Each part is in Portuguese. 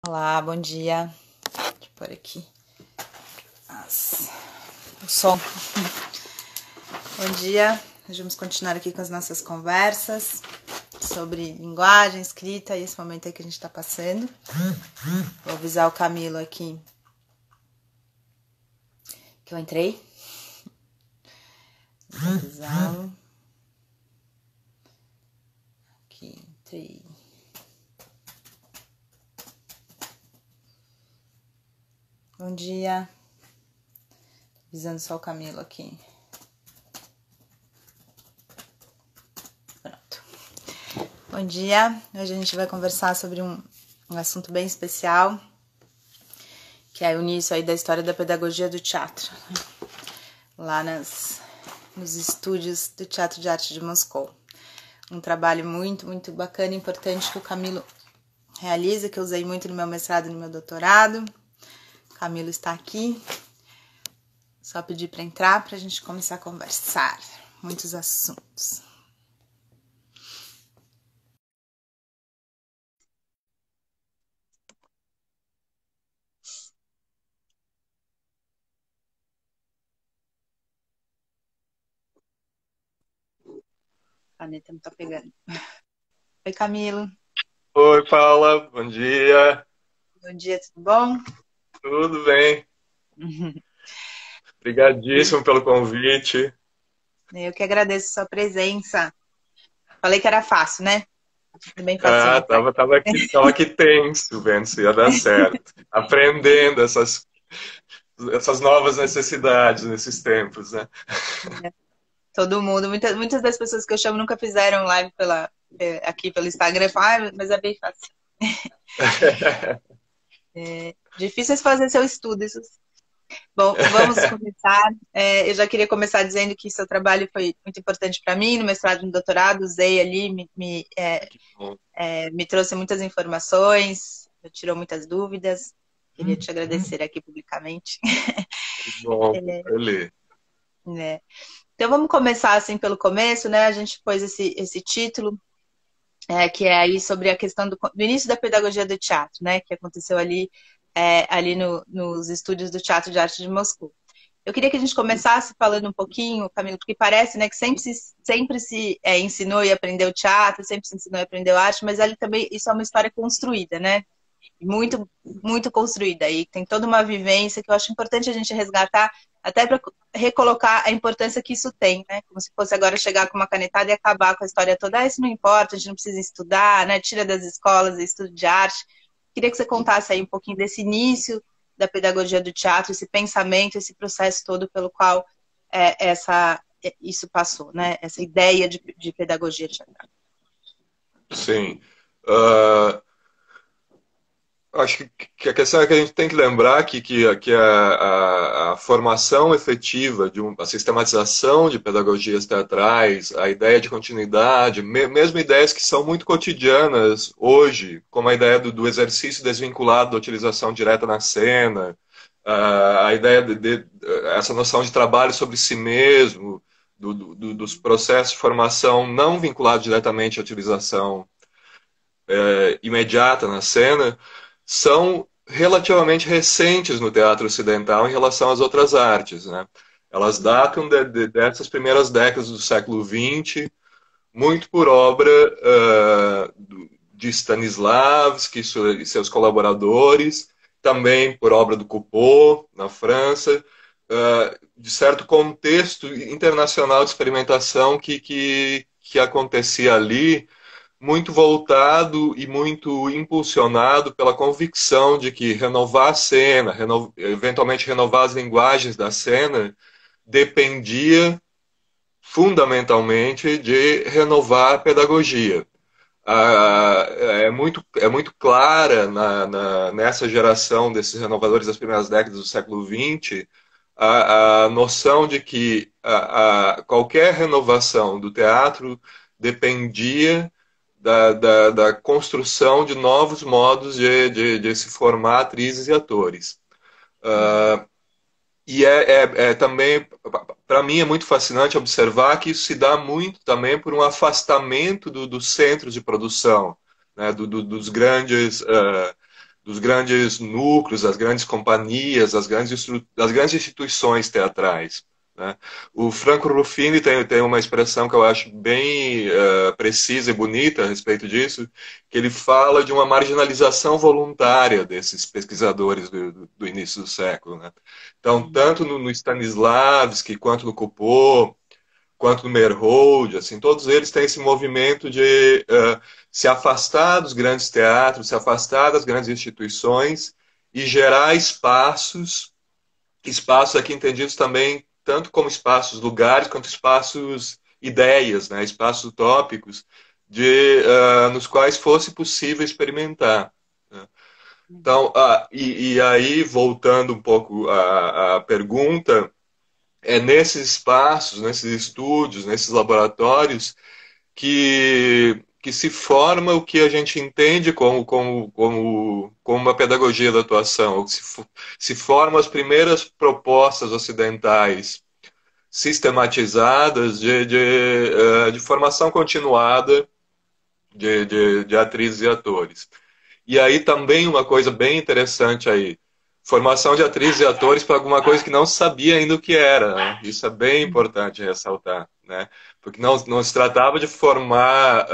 Olá, bom dia. Deixa eu pôr aqui o som. Bom dia. Nós vamos continuar aqui com as nossas conversas sobre linguagem, escrita e esse momento aí que a gente está passando. Vou avisar o Camilo aqui que eu entrei. Vou avisá-lo. Aqui, entrei. Bom dia. Avisando só o Camilo aqui. Pronto. Bom dia. Hoje a gente vai conversar sobre um assunto bem especial, que é o início aí da história da pedagogia do teatro, lá nos estúdios do Teatro de Arte de Moscou. Um trabalho muito, muito bacana e importante que o Camilo realiza, que eu usei muito no meu mestrado e no meu doutorado. O Camilo está aqui. Só pedir para entrar para a gente começar a conversar. Muitos assuntos. A caneta não tá pegando. Oi, Camilo. Oi, Paula, bom dia. Bom dia, tudo bom? Tudo bem? Obrigadíssimo pelo convite. Eu que agradeço a sua presença. Falei que era fácil, né? Tudo bem Ah, facinho, pai. tava aqui tenso, vendo se ia dar certo. Aprendendo essas novas necessidades nesses tempos, né? Todo mundo, muitas das pessoas que eu chamo nunca fizeram live aqui pelo Instagram. Falam, mas é bem fácil. Difícil é fazer seu estudo, isso. Bom, vamos começar. Eu já queria começar dizendo que seu trabalho foi muito importante para mim, no mestrado e no doutorado. Usei ali, Que bom, me trouxe muitas informações, tirou muitas dúvidas. Queria te agradecer aqui publicamente. que bom, eu li. Né? Então vamos começar assim pelo começo, né? A gente pôs esse título, que é aí sobre a questão do início da pedagogia do teatro, né? Que aconteceu ali nos estúdios do Teatro de Arte de Moscou. Eu queria que a gente começasse falando um pouquinho, Camilo, porque parece, né, que sempre se ensinou e aprendeu teatro, sempre se ensinou e aprendeu arte, mas ali também isso é uma história construída, né? Muito, muito construída. E tem toda uma vivência que eu acho importante a gente resgatar, até para recolocar a importância que isso tem, né? Como se fosse agora chegar com uma canetada e acabar com a história toda. Ah, isso não importa, a gente não precisa estudar, né? Tira das escolas, estudo de arte. Queria que você contasse aí um pouquinho desse início da pedagogia do teatro, esse pensamento, esse processo todo pelo qual isso passou, né? Essa ideia de pedagogia teatral. Sim. Ah, acho que a questão é que a gente tem que lembrar que a formação efetiva, a sistematização de pedagogias teatrais, a ideia de continuidade, mesmo ideias que são muito cotidianas hoje, como a ideia do exercício desvinculado da utilização direta na cena, a ideia essa noção de trabalho sobre si mesmo, dos processos de formação não vinculados diretamente à utilização imediata na cena, são relativamente recentes no teatro ocidental em relação às outras artes, né? Elas datam dessas primeiras décadas do século XX, muito por obra de Stanislavski e seus colaboradores, também por obra do Coupeau, na França, de certo contexto internacional de experimentação que acontecia ali, muito voltado e muito impulsionado pela convicção de que renovar a cena, eventualmente renovar as linguagens da cena, dependia fundamentalmente de renovar a pedagogia. É muito clara nessa geração desses renovadores das primeiras décadas do século XX a noção de que qualquer renovação do teatro dependia da construção de novos modos de se formar atrizes e atores. E também, para mim, é muito fascinante observar que isso se dá muito também por um afastamento dos centros de produção, né, dos grandes dos grandes núcleos, das grandes companhias, das grandes instituições teatrais, né? O Franco Ruffini tem uma expressão que eu acho bem precisa e bonita a respeito disso, que ele fala de uma marginalização voluntária desses pesquisadores do início do século, né? Então, tanto no Stanislavski, quanto no Coupeau, quanto no Meyerhold, assim, todos eles têm esse movimento de se afastar dos grandes teatros, se afastar das grandes instituições e gerar espaços aqui entendidos também tanto como espaços lugares quanto espaços ideias, né, espaços utópicos nos quais fosse possível experimentar, né? Então, e aí voltando um pouco à pergunta, é nesses espaços, nesses estúdios, nesses laboratórios que se forma o que a gente entende como uma pedagogia da atuação, se formam as primeiras propostas ocidentais sistematizadas de formação continuada de atrizes e atores. E aí também uma coisa bem interessante aí, formação de atrizes e atores para alguma coisa que não se sabia ainda o que era, né? Isso é bem importante ressaltar, né? Porque não se tratava de formar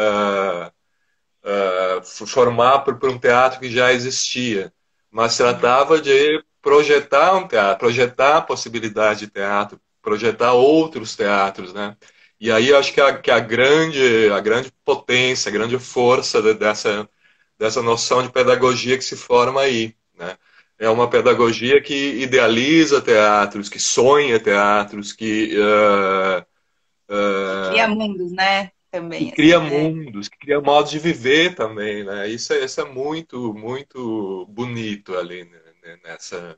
por um teatro que já existia, mas se tratava de projetar um teatro, projetar a possibilidade de teatro, projetar outros teatros, né? E aí acho que a grande potência, a grande força dessa noção de pedagogia que se forma aí, né? É uma pedagogia que idealiza teatros, que sonha teatros, Que cria mundos, né? que Também, cria assim, né? mundos, que cria modos de viver também, né? Isso é muito, muito bonito ali, né, nessa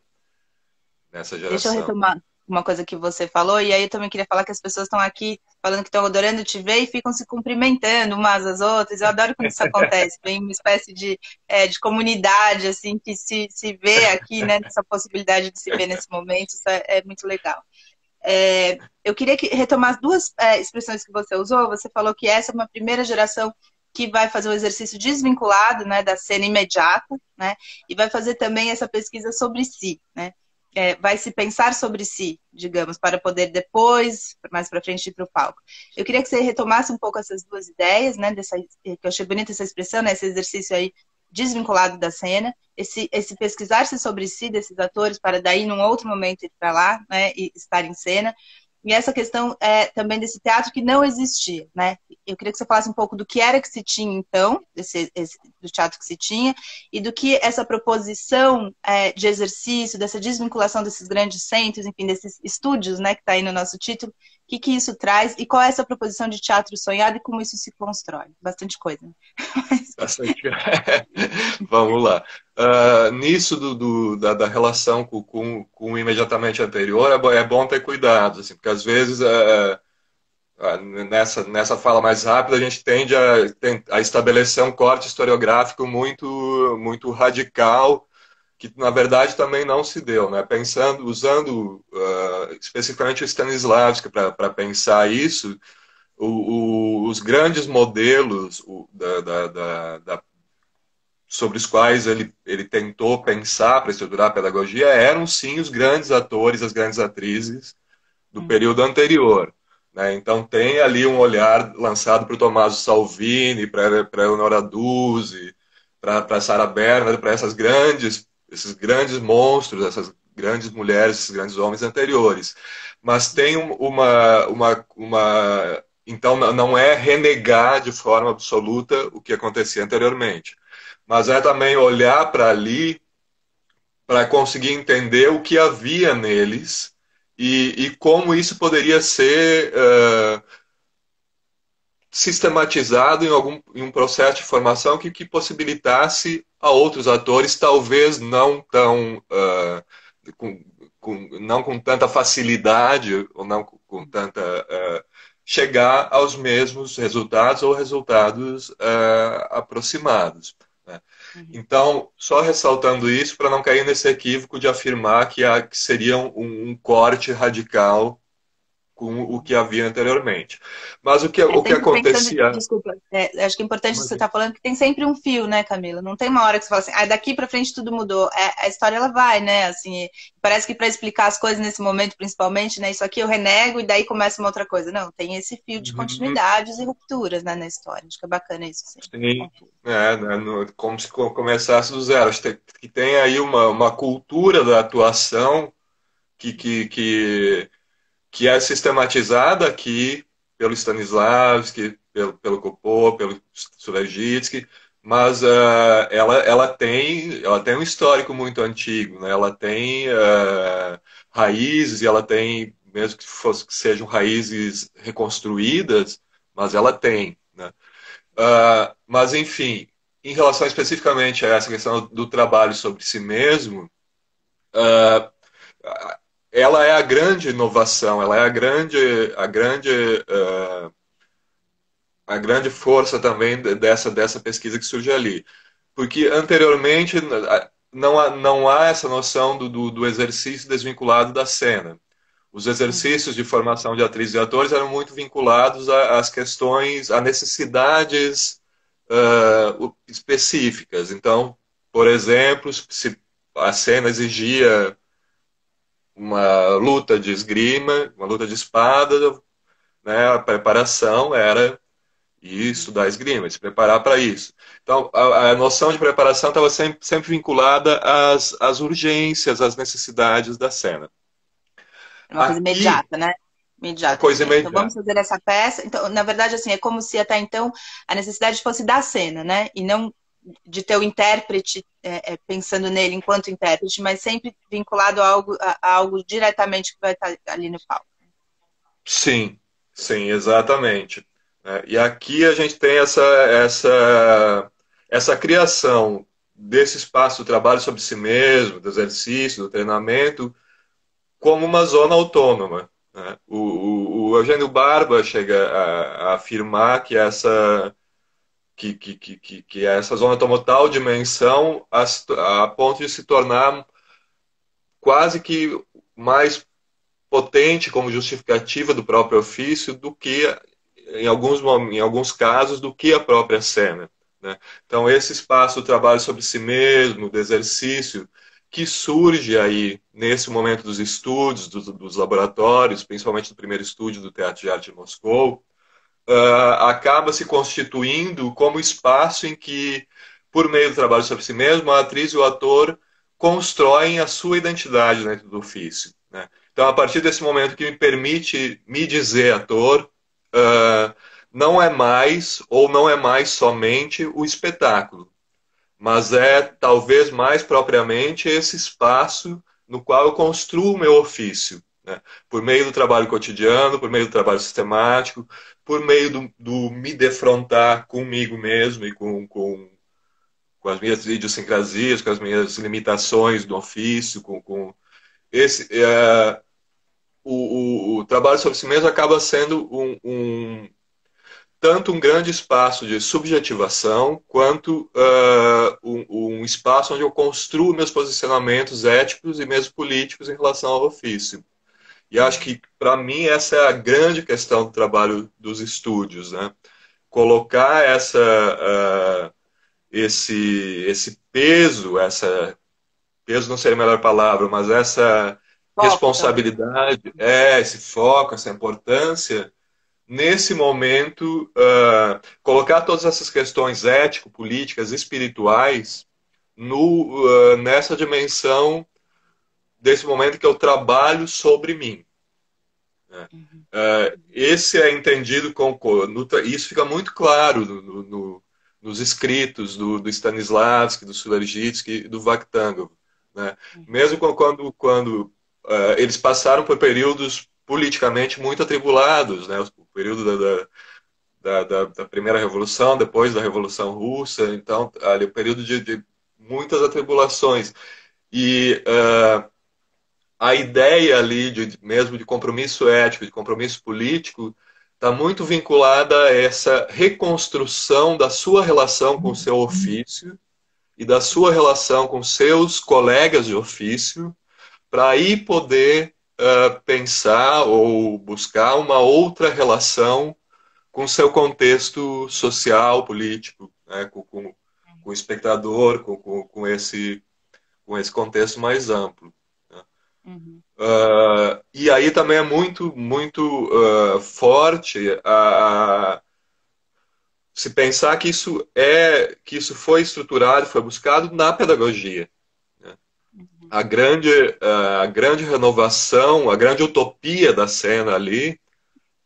Deixa eu geração. retomar uma coisa que você falou, e aí eu também queria falar que as pessoas estão aqui falando que estão adorando te ver e ficam se cumprimentando umas às outras. Eu adoro quando isso acontece, vem uma espécie de comunidade, assim, que se vê aqui, né, nessa possibilidade de se ver nesse momento, isso é muito legal. Eu queria retomar as duas expressões que você usou. Você falou que essa é uma primeira geração que vai fazer o exercício desvinculado, né, da cena imediata, né, e vai fazer também essa pesquisa sobre si, né, vai se pensar sobre si, digamos, para poder depois, mais para frente, ir para o palco. Eu queria que você retomasse um pouco essas duas ideias, né, que eu achei bonita essa expressão, né, esse exercício aí desvinculado da cena, esse pesquisar-se sobre si desses atores para daí, num outro momento, ir para lá, né, e estar em cena. E essa questão também desse teatro que não existia, né? Eu queria que você falasse um pouco do que era que se tinha, então, do teatro que se tinha, e do que essa proposição de exercício, dessa desvinculação desses grandes centros, enfim, desses estúdios, né, que está aí no nosso título, o que isso traz, e qual é essa proposição de teatro sonhado e como isso se constrói. Bastante coisa, né? Bastante. Vamos lá. Nisso da relação com o imediatamente anterior, é bom ter cuidado, assim, porque às vezes nessa fala mais rápida a gente tende a estabelecer um corte historiográfico muito, muito radical, que na verdade também não se deu, né? Usando especificamente o Stanislavski para pensar isso, os grandes modelos sobre os quais ele tentou pensar para estruturar a pedagogia eram sim os grandes atores, as grandes atrizes do período anterior, né? Então tem ali um olhar lançado para o Tommaso Salvini, para Eleonora Duse, para Sarah Bernhardt, para esses grandes monstros, essas grandes mulheres, esses grandes homens anteriores. Mas tem então não é renegar de forma absoluta o que acontecia anteriormente, mas é também olhar para ali para conseguir entender o que havia neles e como isso poderia ser sistematizado em um processo de formação que possibilitasse a outros atores, talvez não tão não com tanta facilidade ou não com tanta chegar aos mesmos resultados ou resultados aproximados, né? Então, só ressaltando isso para não cair nesse equívoco de afirmar que seria um corte radical com o que havia anteriormente. Mas o que Sempre pensando, acontecia... desculpa, acho que é importante que você está falando que tem sempre um fio, né, Camila? Não tem uma hora que você fala assim, daqui para frente tudo mudou. A história ela vai, né? Assim, parece que para explicar as coisas nesse momento, principalmente, né? Isso aqui eu renego e daí começa uma outra coisa. Não, tem esse fio de Uhum. continuidades e rupturas, né, na história. Acho que é bacana isso, sim. Sim, né, como se começasse do zero. Acho que tem aí uma cultura da atuação que, que, que, que é sistematizada aqui pelo Stanislavski, pelo Kopô, pelo Sulergitsky, mas ela tem um histórico muito antigo, né? Ela tem raízes, e ela tem, mesmo que sejam raízes reconstruídas, mas ela tem, né? Mas, enfim, em relação especificamente a essa questão do trabalho sobre si mesmo, uh, ela é a grande inovação, ela é a grande força também dessa pesquisa que surge ali. Porque anteriormente não há essa noção do exercício desvinculado da cena. Os Uhum. exercícios de formação de atrizes e atores eram muito vinculados às questões, a necessidades específicas. Então, por exemplo, se a cena exigia uma luta de esgrima, uma luta de espada, né, a preparação era ir estudar esgrima, se preparar para isso. Então, a noção de preparação estava sempre vinculada às urgências, às necessidades da cena. É uma coisa Aqui, imediata, né? a Imediata, coisa assim. Então vamos imediata. fazer essa peça. Então, na verdade, assim, é como se até então a necessidade fosse da cena, né? E não de ter o intérprete pensando nele enquanto intérprete, mas sempre vinculado a algo diretamente que vai estar ali no palco. Sim, sim, exatamente. E aqui a gente tem essa criação desse espaço do trabalho sobre si mesmo, do exercício, do treinamento, como uma zona autônoma, né? O Eugênio Barba chega a afirmar que essa zona toma tal dimensão a ponto de se tornar quase que mais potente como justificativa do próprio ofício do que, em alguns casos, do que a própria cena, né? Então, esse espaço do trabalho sobre si mesmo, do exercício, que surge aí nesse momento dos estudos, dos laboratórios, principalmente do primeiro estúdio do Teatro de Arte de Moscou, acaba se constituindo como espaço em que, por meio do trabalho sobre si mesmo, a atriz e o ator constroem a sua identidade dentro do ofício, né? Então, a partir desse momento que me permite me dizer ator, uh, não é mais, ou não é mais somente o espetáculo, mas é talvez mais propriamente esse espaço no qual eu construo o meu ofício, né? Por meio do trabalho cotidiano, por meio do trabalho sistemático, por meio do me defrontar comigo mesmo e com as minhas idiosincrasias, com as minhas limitações do ofício, com esse o trabalho sobre si mesmo acaba sendo tanto um grande espaço de subjetivação, quanto um espaço onde eu construo meus posicionamentos éticos e mesmo políticos em relação ao ofício. E acho que, para mim, essa é a grande questão do trabalho dos estúdios, né? Colocar esse peso, peso não seria a melhor palavra, mas essa Foco, talvez. responsabilidade, esse foco, essa importância, nesse momento, colocar todas essas questões ético-políticas, espirituais, nessa dimensão desse momento que eu trabalho sobre mim, né? Uhum. Esse é entendido isso fica muito claro nos escritos do Stanislavski, do Sulergitsky e do Vakhtangov, né? Mesmo quando eles passaram por períodos politicamente muito atribulados, né? O período da primeira revolução, depois da Revolução Russa, então ali o período de muitas atribulações. E a ideia ali mesmo de compromisso ético, de compromisso político, está muito vinculada a essa reconstrução da sua relação com o seu ofício e da sua relação com seus colegas de ofício, para aí poder pensar ou buscar uma outra relação com seu contexto social, político, né? Com o espectador, com esse contexto mais amplo. Né? Uhum. E aí também é muito forte se pensar que isso foi estruturado, foi buscado na pedagogia. Né? Uhum. A grande renovação, a grande utopia da cena ali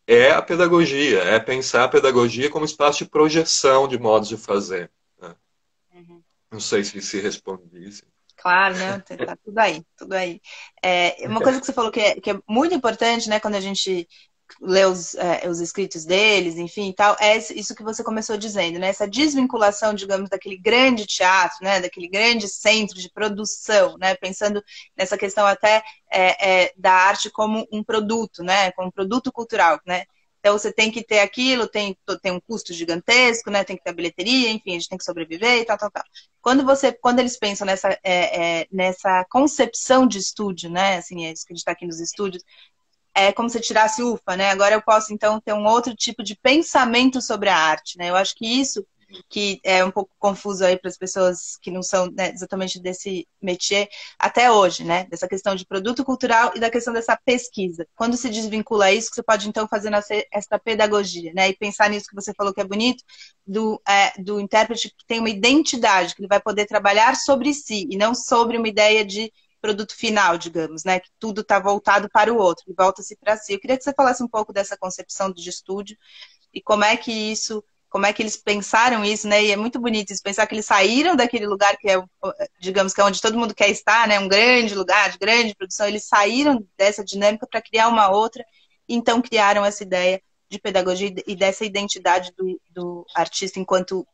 é a pedagogia, é pensar a pedagogia como espaço de projeção de modos de fazer. Né? Uhum. Não sei se respondi isso. Claro, não, tá tudo aí, tudo aí. Uma coisa que você falou que é muito importante, né, quando a gente lê os escritos deles, enfim, e tal, é isso que você começou dizendo, né, essa desvinculação, digamos, daquele grande teatro, né, daquele grande centro de produção, né, pensando nessa questão até da arte como um produto, né, como um produto cultural, né. Então você tem que ter aquilo, tem um custo gigantesco, né? Tem que ter a bilheteria, enfim, a gente tem que sobreviver e tal, tal, tal. Quando eles pensam nessa concepção de estúdio, né? Assim, é isso que a gente está aqui nos estúdios, é como se tirasse ufa, né? Agora eu posso, então, ter um outro tipo de pensamento sobre a arte, né? Eu acho que isso que é um pouco confuso aí para as pessoas que não são, né, exatamente desse métier até hoje, né? Dessa questão de produto cultural e da questão dessa pesquisa. Quando se desvincula isso, que você pode, então, fazer essa pedagogia, né? E pensar nisso que você falou que é bonito, do intérprete que tem uma identidade, que ele vai poder trabalhar sobre si e não sobre uma ideia de produto final, digamos, né? Que tudo está voltado para o outro, e volta-se para si. Eu queria que você falasse um pouco dessa concepção de estúdio e como é que eles pensaram isso, né? E é muito bonito isso, pensar que eles saíram daquele lugar que é, digamos, que é onde todo mundo quer estar, né? Um grande lugar, de grande produção. Eles saíram dessa dinâmica para criar uma outra, e então criaram essa ideia de pedagogia e dessa identidade do artista enquanto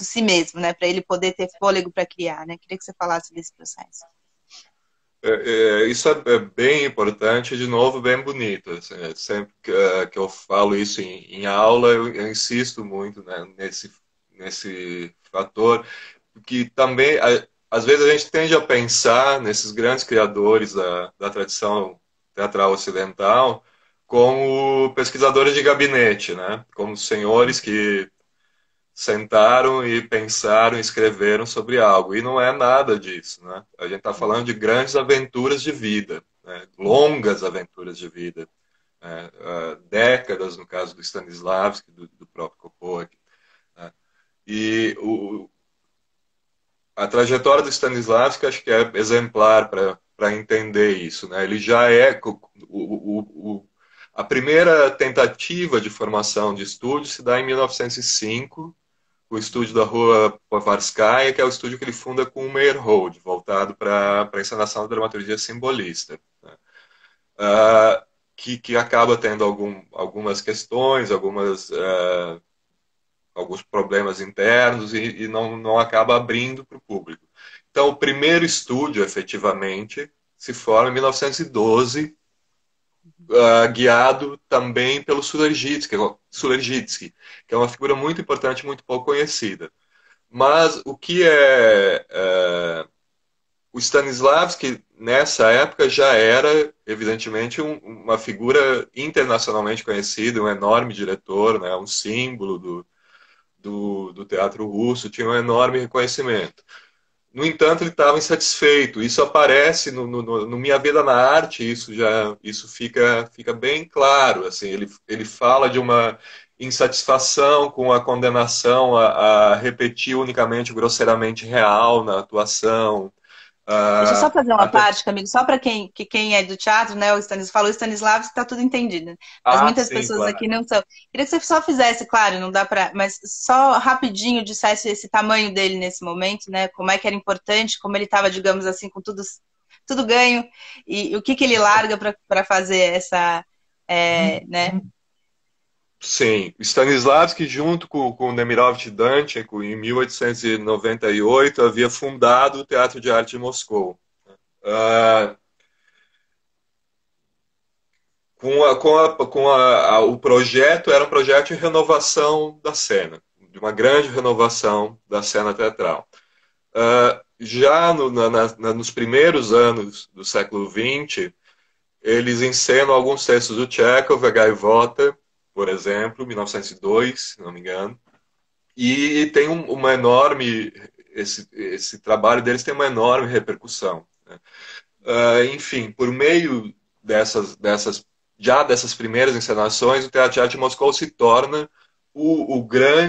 si mesmo, né? Para ele poder ter fôlego para criar, né? Queria que você falasse desse processo. Isso é bem importante, de novo, bem bonito. Assim, sempre que eu falo isso em aula, eu insisto muito, né, nesse fator, que também, às vezes, a gente tende a pensar nesses grandes criadores da tradição teatral ocidental como pesquisadores de gabinete, né, como senhores que sentaram e pensaram e escreveram sobre algo. E não é nada disso, né? A gente está falando de grandes aventuras de vida, né? Longas aventuras de vida, né? Décadas, no caso do Stanislavski, do próprio Kopocki. Né? E a trajetória do Stanislavski acho que é exemplar para entender isso. Né? Ele já é... a primeira tentativa de formação de estúdio se dá em 1905, o estúdio da Rua Povarskaya, que é o estúdio que ele funda com o Meyerhold, voltado para a encenação da dramaturgia simbolista. Né? Que acaba tendo algumas questões, alguns problemas internos e não acaba abrindo para o público. Então, o primeiro estúdio, efetivamente, se forma em 1912, guiado também pelo Sulergitsky, que é uma figura muito importante, muito pouco conhecida. Mas o que o Stanislavski, nessa época, já era, evidentemente, uma figura internacionalmente conhecida, um enorme diretor, né, um símbolo do teatro russo, tinha um enorme reconhecimento. No entanto, ele estava insatisfeito. Isso aparece no Minha Vida na Arte, isso fica bem claro. Assim, ele fala de uma insatisfação com a condenação a repetir unicamente o grosseiramente real na atuação. Deixa eu só fazer uma Até... parte, Camilo, só para quem é do teatro, né? O Stanislavski falou Stanislavski, está tudo entendido. Né? Mas muitas sim, pessoas claro. aqui não são. Queria que você só fizesse, claro, não dá para, mas só rapidinho dissesse esse tamanho dele nesse momento, né? Como é que era importante, como ele estava, digamos assim, com tudo ganho e o que ele larga para fazer essa, né? Sim, Stanislavski, junto com Nemirovich Danchenko, em 1898, havia fundado o Teatro de Arte de Moscou. Uh, o projeto era um projeto de renovação da cena, de uma grande renovação da cena teatral. Já nos primeiros anos do século XX, eles encenam alguns textos do Chekhov, a Gaivota, por exemplo, 1902, se não me engano. E tem uma enorme... Esse trabalho deles tem uma enorme repercussão, né? Enfim, por meio dessas primeiras encenações, o Teatro de Arte de Moscou se torna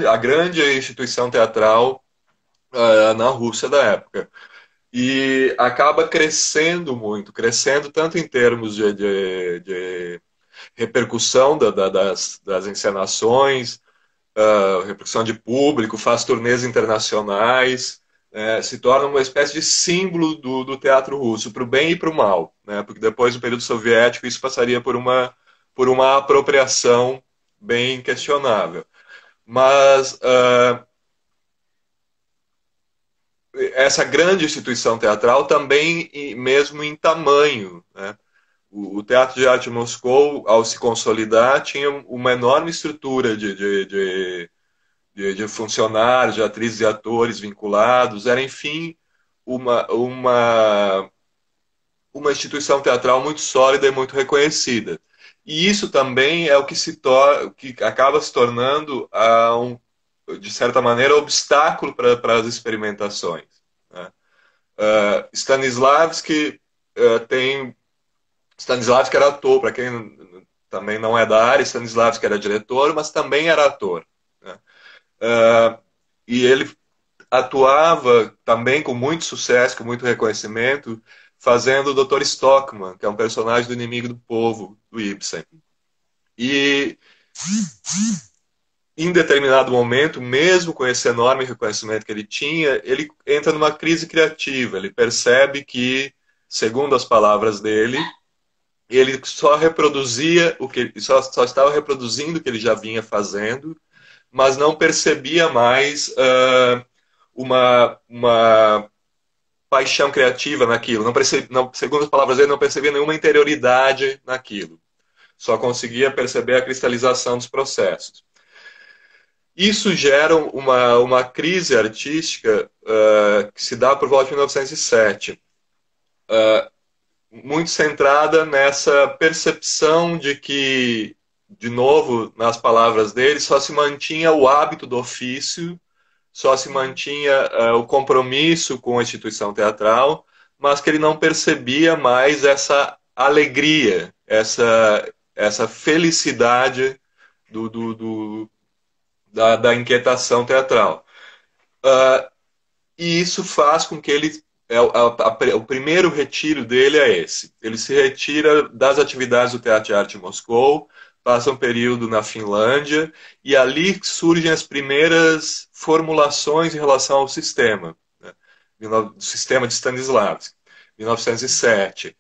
a grande instituição teatral na Rússia da época. E acaba crescendo muito, crescendo tanto em termos de repercussão das encenações, repercussão de público, faz turnês internacionais, se torna uma espécie de símbolo do teatro russo, para o bem e para o mal, né? Porque depois do período soviético isso passaria por uma apropriação bem questionável. Mas essa grande instituição teatral também, mesmo em tamanho, né? O Teatro de Arte de Moscou, ao se consolidar, tinha uma enorme estrutura de funcionários, de atrizes e atores vinculados. Era, enfim, uma instituição teatral muito sólida e muito reconhecida. E isso também é o que acaba se tornando, de certa maneira, obstáculo para as experimentações, né? Stanislavski Stanislavski era ator, para quem também não é da área, Stanislavski era diretor, mas também era ator, né? E ele atuava também com muito sucesso, com muito reconhecimento, fazendo o Dr. Stockman, que é um personagem do Inimigo do Povo, do Ibsen. E em determinado momento, mesmo com esse enorme reconhecimento que ele tinha, ele entra numa crise criativa. Ele percebe que, segundo as palavras dele, ele só reproduzia só estava reproduzindo o que ele já vinha fazendo, mas não percebia mais uma paixão criativa naquilo. Segundo as palavras dele, não percebia nenhuma interioridade naquilo. Só conseguia perceber a cristalização dos processos. Isso gera uma crise artística que se dá por volta de 1907. Muito centrada nessa percepção de que, de novo, nas palavras dele, só se mantinha o hábito do ofício, só se mantinha o compromisso com a instituição teatral, mas que ele não percebia mais essa alegria, essa felicidade da inquietação teatral. E isso faz com que ele... o primeiro retiro dele é esse. Ele se retira das atividades do Teatro de Arte de Moscou, passa um período na Finlândia, e ali surgem as primeiras formulações em relação ao sistema, né? Do sistema de Stanislavski, 1907.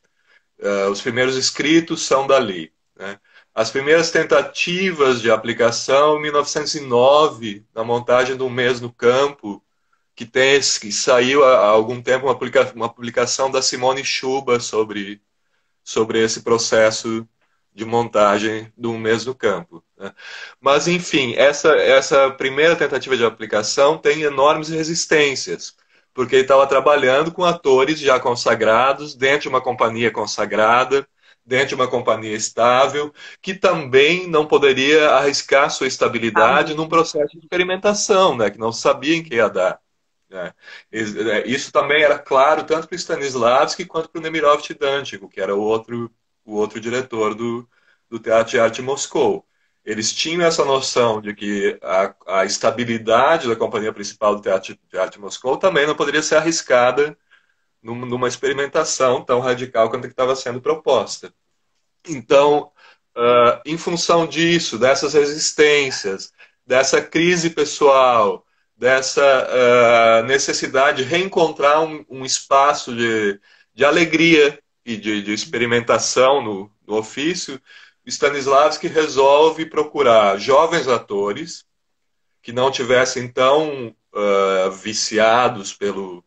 Os primeiros escritos são dali, né? As primeiras tentativas de aplicação, em 1909, na montagem do Mês no Campo, que saiu há algum tempo uma publicação da Simone Schuba sobre esse processo de montagem do Mês no Campo, né? Mas, enfim, essa primeira tentativa de aplicação tem enormes resistências, porque ele estava trabalhando com atores já consagrados, dentro de uma companhia consagrada, dentro de uma companhia estável, que também não poderia arriscar sua estabilidade num processo de experimentação, né, que não sabia em que ia dar. Isso também era claro tanto para o Stanislavski quanto para o Nemirovsky-Dantigo, que era o outro diretor do Teatro de Arte de Moscou. Eles tinham essa noção de que a estabilidade da companhia principal do Teatro de Arte de Moscou também não poderia ser arriscada numa experimentação tão radical quanto a que estava sendo proposta. Então, em função disso, dessas resistências, dessa crise pessoal, dessa necessidade de reencontrar um espaço de alegria e de experimentação no ofício, Stanislavski resolve procurar jovens atores que não tivessem tão viciados pelo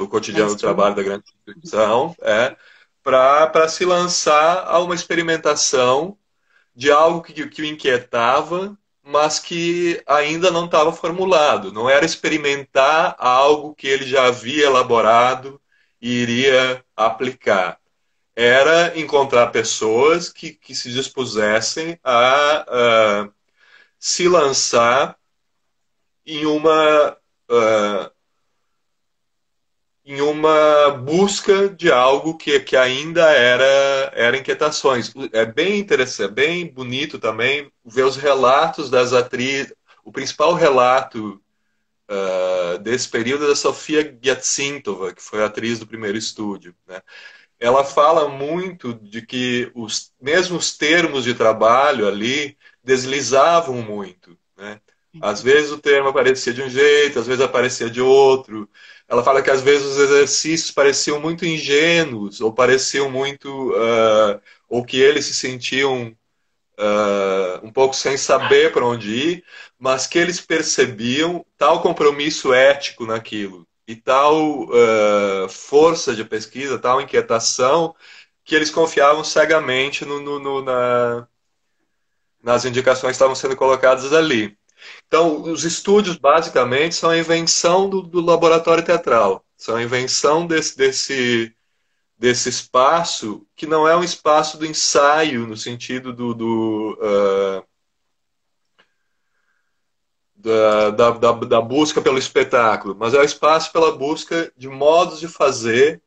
cotidiano do trabalho da grande instituição, para se lançar a uma experimentação de algo que o inquietava, mas que ainda não estava formulado. Não era experimentar algo que ele já havia elaborado e iria aplicar. era encontrar pessoas que se dispusessem a se lançar em uh, uma busca de algo que ainda era inquietações. É bem interessante, é bem bonito também ver os relatos das atrizes. O principal relato desse período é da Sofia Giatsintova, que foi a atriz do primeiro estúdio, né? Ela fala muito de que os mesmos termos de trabalho ali deslizavam muito, né? Às vezes o termo aparecia de um jeito, às vezes aparecia de outro. Ela fala que às vezes os exercícios pareciam muito ingênuos, ou pareciam muito, ou que eles se sentiam um pouco sem saber para onde ir, mas que eles percebiam tal compromisso ético naquilo e tal força de pesquisa, tal inquietação, que eles confiavam cegamente nas indicações que estavam sendo colocadas ali. Então, os estúdios, basicamente, são a invenção do laboratório teatral, são a invenção desse espaço, que não é um espaço do ensaio, no sentido da busca pelo espetáculo, mas é o espaço pela busca de modos de fazer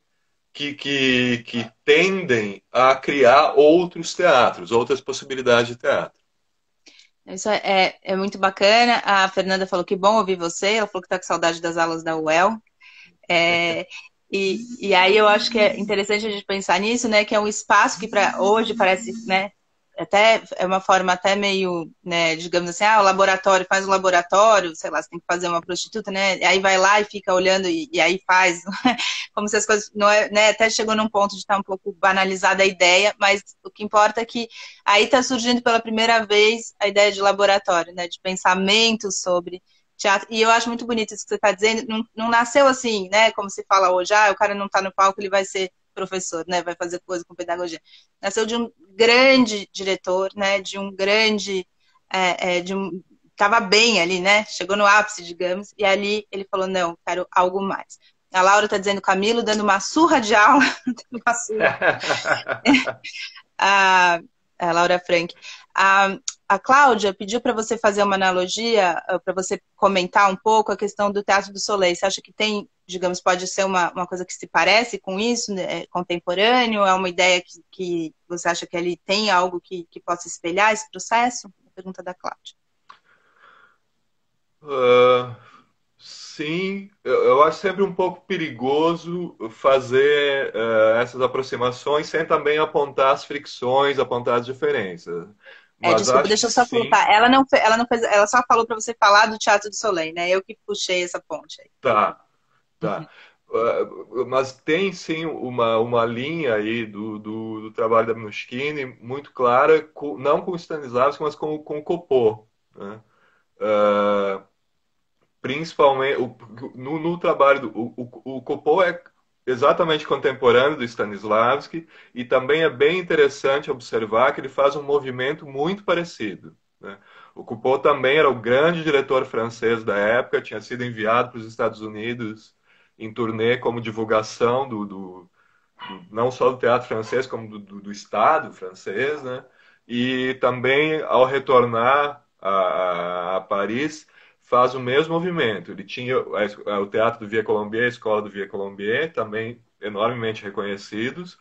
que tendem a criar outros teatros, outras possibilidades de teatro. Isso é muito bacana. A Fernanda falou que bom ouvir você. Ela falou que está com saudade das aulas da UEL. É, e aí eu acho que é interessante a gente pensar nisso, né? Que é um espaço que para hoje parece, né? Até é uma forma até meio, né, digamos assim, o laboratório, faz um laboratório, sei lá, você tem que fazer uma prostituta, né? E aí vai lá e fica olhando e aí faz, como se as coisas não é, né, até chegou num ponto de estar um pouco banalizada a ideia, mas o que importa é que aí está surgindo pela primeira vez a ideia de laboratório, né? De pensamento sobre teatro. E eu acho muito bonito isso que você está dizendo. Não nasceu assim, né? Como se fala hoje, o cara não está no palco, ele vai ser professor, né? Vai fazer coisa com pedagogia. Nasceu de um grande diretor, né? De um grande, estava bem ali, né? Chegou no ápice, digamos. E ali ele falou, não, quero algo mais. A Laura está dizendo, Camilo dando uma surra de aula, dando uma surra. A Laura Frank. A Cláudia pediu para você fazer uma analogia, para você comentar um pouco a questão do Teatro do Soleil. Você acha que tem, digamos, pode ser uma coisa que se parece com isso, né, contemporâneo? É uma ideia que você acha que ele tem algo que possa espelhar esse processo? Pergunta da Cláudia. Sim, eu acho sempre um pouco perigoso fazer essas aproximações sem também apontar as fricções, apontar as diferenças. Mas Desculpa, acho que deixa eu só sim. colocar. Ela não fez, ela só falou para você falar do Teatro do Soleil, né? Eu que puxei essa ponte aí. Tá, tá. Mas tem sim uma linha aí do trabalho da Minuschini muito clara, não com o Stanislavski, mas com o Copo, né? Principalmente no trabalho o Copo é exatamente contemporâneo do Stanislavski e também é bem interessante observar que ele faz um movimento muito parecido, né? O Coupeau também era o grande diretor francês da época, tinha sido enviado para os Estados Unidos em turnê como divulgação não só do teatro francês, como do Estado francês, né? E também, ao retornar a Paris, faz o mesmo movimento. Ele tinha o Teatro do Via Colombier, a Escola do Via Colombier, também enormemente reconhecidos,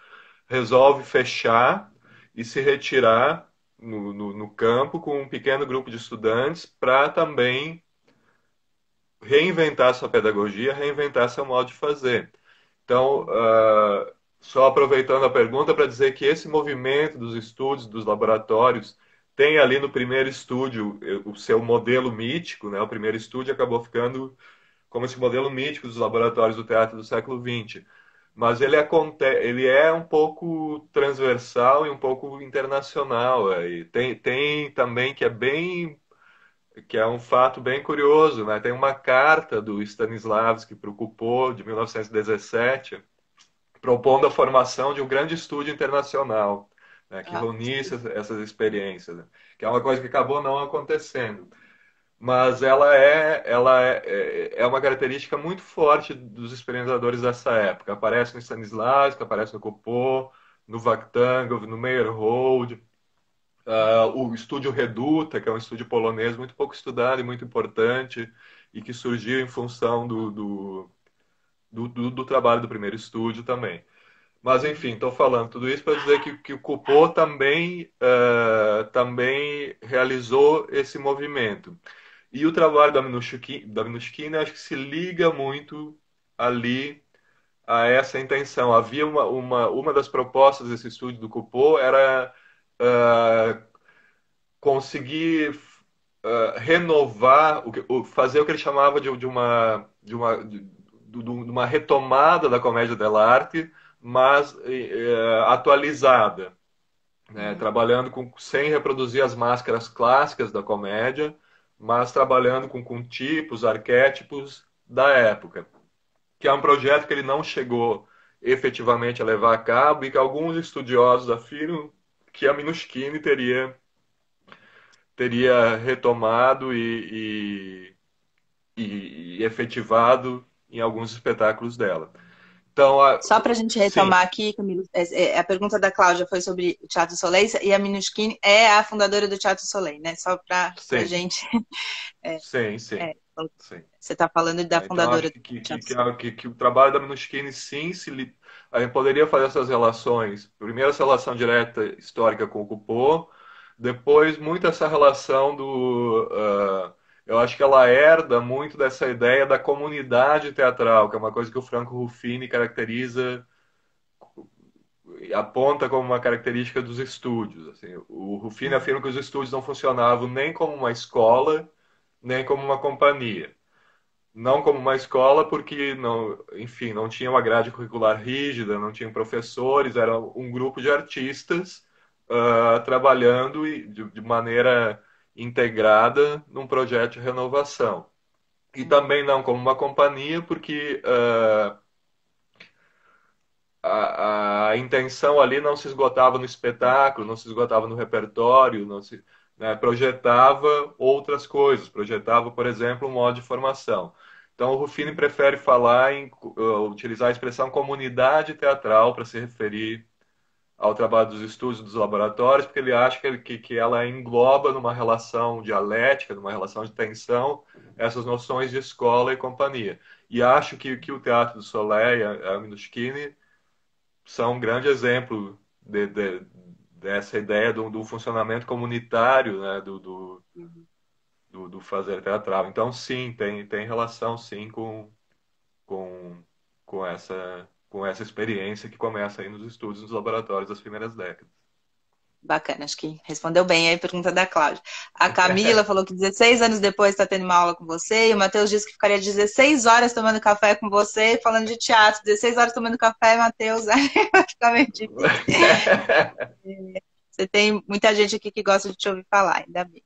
resolve fechar e se retirar no campo com um pequeno grupo de estudantes para também reinventar sua pedagogia, reinventar seu modo de fazer. Então, só aproveitando a pergunta para dizer que esse movimento dos estúdios, dos laboratórios, tem ali no primeiro estúdio o seu modelo mítico, né? O primeiro estúdio acabou ficando como esse modelo mítico dos laboratórios do teatro do século XX. Mas ele é um pouco transversal e um pouco internacional. E tem também que é um fato bem curioso, né? Tem uma carta do Stanislavski para o Coupeau de 1917 propondo a formação de um grande estúdio internacional, né, que reunisse essas experiências, né, que é uma coisa que acabou não acontecendo. Mas ela é uma característica muito forte dos experimentadores dessa época. Aparece no Stanislavski, aparece no Coupeau, no Vakhtangov, no Meyerhold, o estúdio Reduta, que é um estúdio polonês muito pouco estudado e muito importante, e que surgiu em função do trabalho do primeiro estúdio também. Mas, enfim, estou falando tudo isso para dizer que o Coupeau também realizou esse movimento. E o trabalho da Minushkin acho que se liga muito ali a essa intenção. Havia uma das propostas desse estúdio do Coupeau era uh, conseguir renovar, fazer o que ele chamava de uma retomada da comédia dell'arte, mas atualizada, né? Uhum. Trabalhando sem reproduzir as máscaras clássicas da comédia, mas trabalhando com tipos, arquétipos da época, que é um projeto que ele não chegou efetivamente a levar a cabo e que alguns estudiosos afirmam que a Minushkin teria retomado e efetivado em alguns espetáculos dela. Então, Só para a gente sim, retomar aqui, Camilo, a pergunta da Cláudia foi sobre o Teatro Soleil e a Minushkin é a fundadora do Teatro Soleil, né? Só para a sim, gente. É, sim, sim, é, sim. você está falando da Então, fundadora acho do Teatro que o trabalho da Minushkin, sim, a gente poderia fazer essas relações. Primeiro, essa relação direta histórica com o Coupeau, depois, muito essa relação eu acho que ela herda muito dessa ideia da comunidade teatral, que é uma coisa que o Franco Ruffini caracteriza, aponta como uma característica dos estúdios. Assim. O Ruffini Soleil. afirma que os estúdios não funcionavam nem como uma escola, nem como uma companhia. Não como uma escola, porque não, enfim, não tinha uma grade curricular rígida, não tinham professores, era um grupo de artistas trabalhando de maneira integrada num projeto de renovação. E também não como uma companhia, porque a intenção ali não se esgotava no espetáculo, não se esgotava no repertório, não se, né, projetava outras coisas, projetava, por exemplo, um modo de formação. Então, o Ruffini prefere utilizar a expressão comunidade teatral para se referir ao trabalho dos estúdios dos laboratórios, porque ele acha que ela engloba numa relação dialética, numa relação de tensão, essas noções de escola e companhia. E acho que o Teatro do Soleil, a Minushkin, são um grande exemplo dessa ideia do funcionamento comunitário, né, Uhum. do fazer teatral. Então, sim, tem relação, sim, com, com essa experiência que começa aí nos estudos, nos laboratórios das primeiras décadas. Bacana, acho que respondeu bem aí a pergunta da Cláudia. A Camila falou que 16 anos depois está tendo uma aula com você, e o Matheus disse que ficaria 16 horas tomando café com você, falando de teatro. 16 horas tomando café, Matheus, aí vai ficar meio difícil. Você tem muita gente aqui que gosta de te ouvir falar, ainda bem.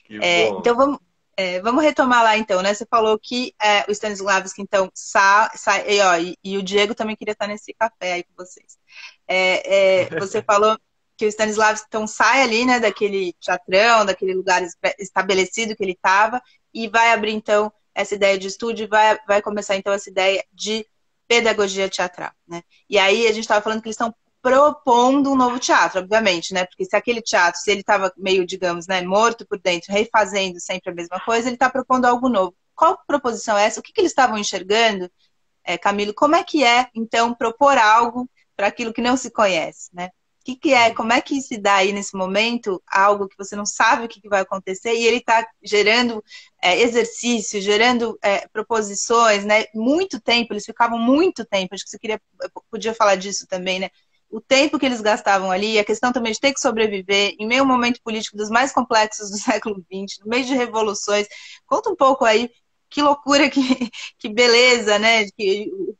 Que bom. Então vamos retomar lá então, né? Você falou que o Stanislavski, então, sai, e o Diego também queria estar nesse café aí com vocês. Você falou que o Stanislavski então sai ali, né, daquele teatrão, daquele lugar estabelecido que ele estava, e vai abrir então essa ideia de estúdio, e vai começar então essa ideia de pedagogia teatral, né? E aí a gente estava falando que eles estão propondo um novo teatro, obviamente, né? Porque se aquele teatro, se ele estava meio, digamos, né, morto por dentro, refazendo sempre a mesma coisa, ele está propondo algo novo. Qual proposição é essa? O que eles estavam enxergando, Camilo? Como é que é, então, propor algo para aquilo que não se conhece, né? Que é, como é que se dá aí nesse momento algo que você não sabe o que vai acontecer e ele está gerando exercício, gerando proposições, né? Muito tempo, eles ficavam muito tempo, acho que você podia falar disso também, né? O tempo que eles gastavam ali, a questão também de ter que sobreviver em meio a um momento político dos mais complexos do século XX, no meio de revoluções. Conta um pouco aí que loucura, que beleza, né?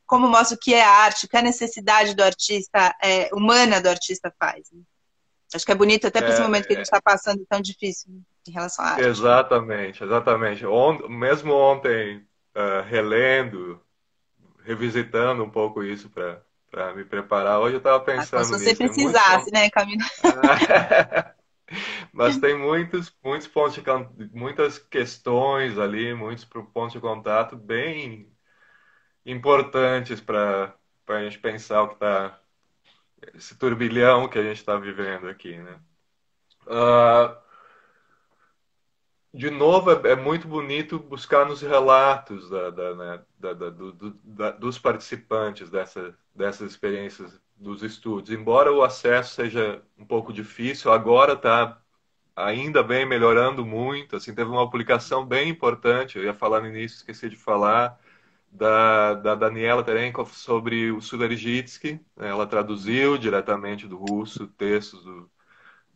Como mostra o que é arte, o que a necessidade do artista, humana do artista faz. Né? Acho que é bonito até para esse momento que a gente É, está passando tão difícil, né, em relação à arte. exatamente, exatamente. Mesmo ontem, relendo, revisitando um pouco isso para me preparar, hoje eu estava Ah, como se pensando você nisso. Tem muitos precisasse, né, Camila? Mas tem muitos pontos muitas questões ali, muitos pontos de contato bem importantes para a gente pensar esse turbilhão que a gente está vivendo aqui, né? Uh, de novo, é muito bonito buscar nos relatos né, dos participantes dessas experiências dos estudos. Embora o acesso seja um pouco difícil, agora está ainda bem melhorando muito. Assim, teve uma publicação bem importante, eu ia falar no início, esqueci de falar, da Daniela Terenkov sobre o Sulergitsky. Ela traduziu diretamente do russo textos do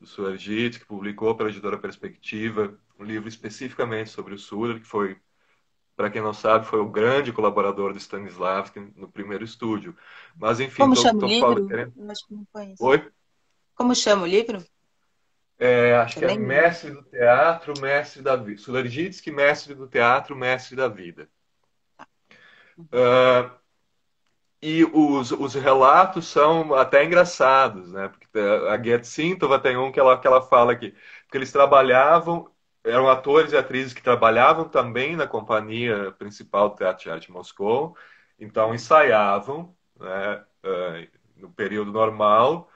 Sulergitsky, que publicou pela editora Perspectiva um livro especificamente sobre o Suler, que foi, para quem não sabe, foi o grande colaborador do Stanislavski no primeiro estúdio. Mas, enfim, Como chama o estou falando... livro? Eu acho que não conheço. Oi? Como chama o livro? Acho Você que é lembra? Mestre do Teatro, Mestre da Vida. Sulergitsky, Mestre do Teatro, Mestre da Vida. Uh, e os relatos são até engraçados, né? Porque a Gertsintova tem um que ela fala que eles trabalhavam, eram atores e atrizes que trabalhavam também na companhia principal do Teatro de Arte Moscou, então ensaiavam, né, no período normal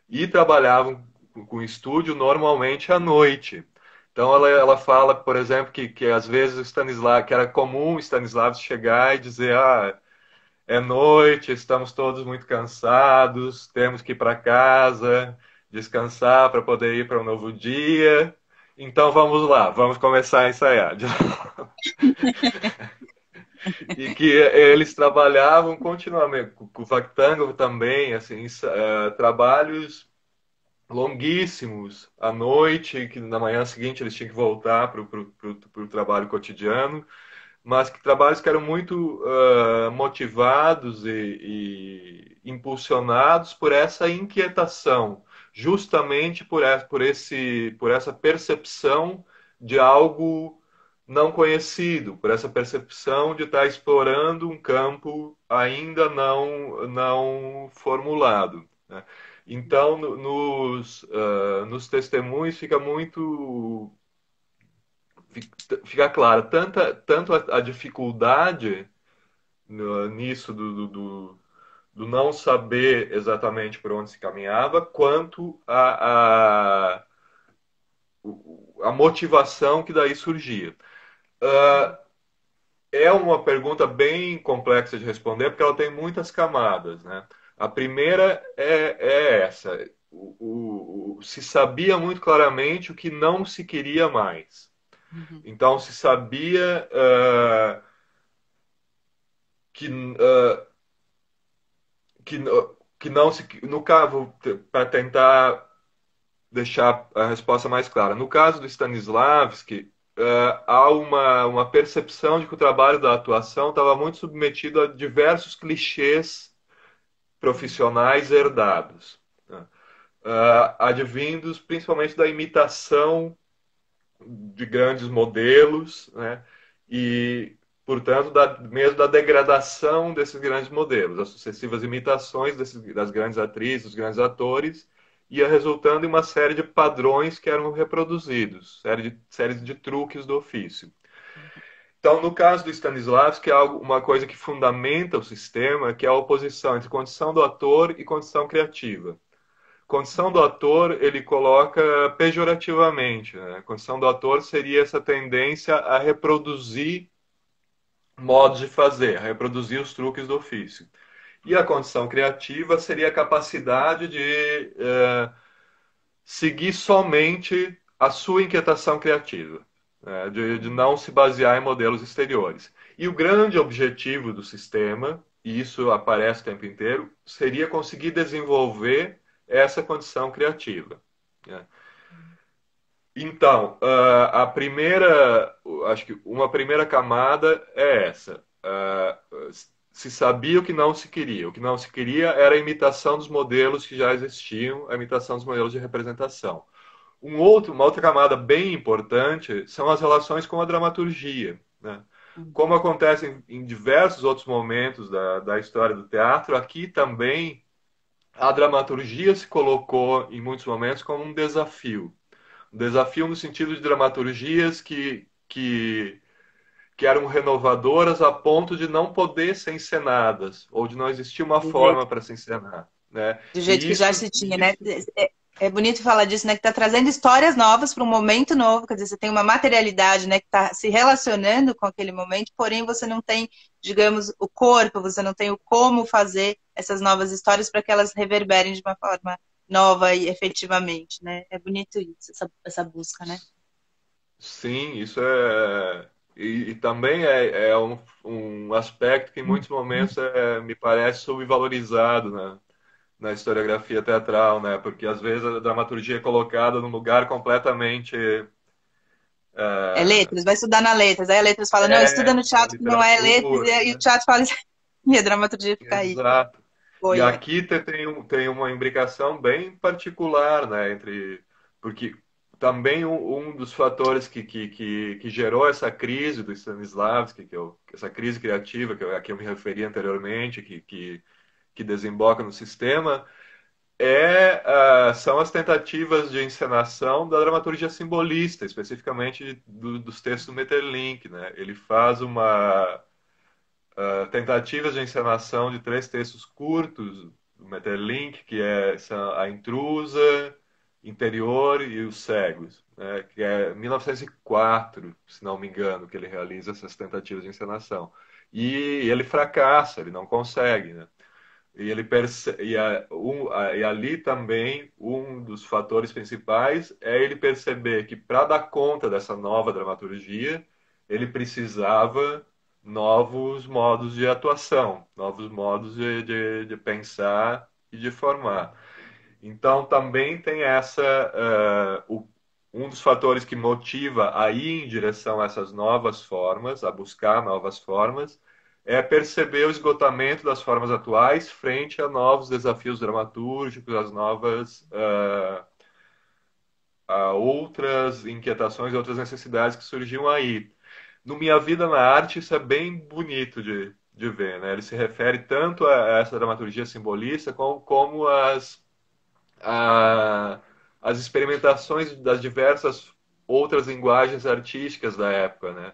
e trabalhavam com estúdio normalmente à noite. Então ela fala, por exemplo, que às vezes o Stanislav, que era comum o Stanislavski chegar e dizer, é noite, estamos todos muito cansados, temos que ir para casa, descansar para poder ir para um novo dia. Então vamos lá, vamos começar a ensaiar. E que eles trabalhavam continuamente, com o Vakhtangov também, assim, trabalhos longuíssimos à noite, que na manhã seguinte eles tinham que voltar para o trabalho cotidiano, mas que trabalhos que eram muito motivados e impulsionados por essa inquietação, justamente por essa percepção de algo não conhecido, por essa percepção de estar explorando um campo ainda não formulado, né? Então, nos testemunhos fica clara tanto a dificuldade nisso do não saber exatamente por onde se caminhava, quanto a motivação que daí surgia. Uh, É uma pergunta bem complexa de responder, porque ela tem muitas camadas, né? A primeira é essa. Se sabia muito claramente o que não se queria mais. Uhum. Então, se sabia que, que, que não se... No caso, para tentar deixar a resposta mais clara, no caso do Stanislavski, há uma percepção de que o trabalho da atuação estava muito submetido a diversos clichês profissionais herdados, né? Advindos principalmente da imitação de grandes modelos, né? E, portanto, mesmo da degradação desses grandes modelos, as sucessivas imitações das grandes atrizes, dos grandes atores, ia resultando em uma série de padrões que eram reproduzidos, séries de truques do ofício. Então, no caso do Stanislavski, há uma coisa que fundamenta o sistema, que é a oposição entre condição do ator e condição criativa. Condição do ator, ele coloca pejorativamente, né? Condição do ator seria essa tendência a reproduzir modos de fazer, a reproduzir os truques do ofício. E a condição criativa seria a capacidade de seguir somente a sua inquietação criativa, né? De não se basear em modelos exteriores. E o grande objetivo do sistema, e isso aparece o tempo inteiro, seria conseguir desenvolver essa condição criativa, né? Então, acho que uma primeira camada é essa. Se sabia o que não se queria. O que não se queria era a imitação dos modelos que já existiam, a imitação dos modelos de representação. Uma outra camada bem importante são as relações com a dramaturgia, né? Como acontece em diversos outros momentos da história do teatro, aqui também a dramaturgia se colocou, em muitos momentos, como um desafio. Um desafio no sentido de dramaturgias que eram renovadoras a ponto de não poder ser encenadas, ou de não existir uma Direto. forma para se encenar, né? Do E jeito que já se tinha, né? isso É bonito falar disso, né? Que está trazendo histórias novas para um momento novo. Quer dizer, você tem uma materialidade, né? Que está se relacionando com aquele momento, porém você não tem, digamos, o corpo, você não tem o como fazer essas novas histórias para que elas reverberem de uma forma nova e efetivamente, né? É bonito isso, essa busca, né? sim, isso é. E também é um aspecto que em muitos momentos me parece subvalorizado na historiografia teatral, né? Porque às vezes a dramaturgia é colocada num lugar completamente. É letras, vai estudar na letras. Aí a letras fala, não, estuda no Na teatro que não é letras, literatura, e o né? teatro fala, e a dramaturgia fica aí. Exato. E Foi, aqui tem uma imbricação bem particular, né? Porque também um dos fatores que gerou essa crise do Stanislavski, essa crise criativa a que eu me referi anteriormente, que desemboca no sistema, são as tentativas de encenação da dramaturgia simbolista, especificamente dos textos do Maeterlinck, né? Ele faz uma tentativas de encenação de três textos curtos do Maeterlinck, são A Intrusa, Interior e Os Cegos, né? Que é 1904, se não me engano, que ele realiza essas tentativas de encenação. E ele fracassa, ele não consegue, né? E, ele perce... e ali também um dos fatores principais é ele perceber que para dar conta dessa nova dramaturgia, ele precisava novos modos de atuação, novos modos de pensar e de formar. Então também tem um dos fatores que motiva a ir em direção a essas novas formas, a buscar novas formas, é perceber o esgotamento das formas atuais frente a novos desafios dramatúrgicos, a outras inquietações, outras necessidades que surgiam aí. No Minha Vida na Arte, isso é bem bonito de ver, né? Ele se refere tanto a essa dramaturgia simbolista como a, as experimentações das diversas outras linguagens artísticas da época, né?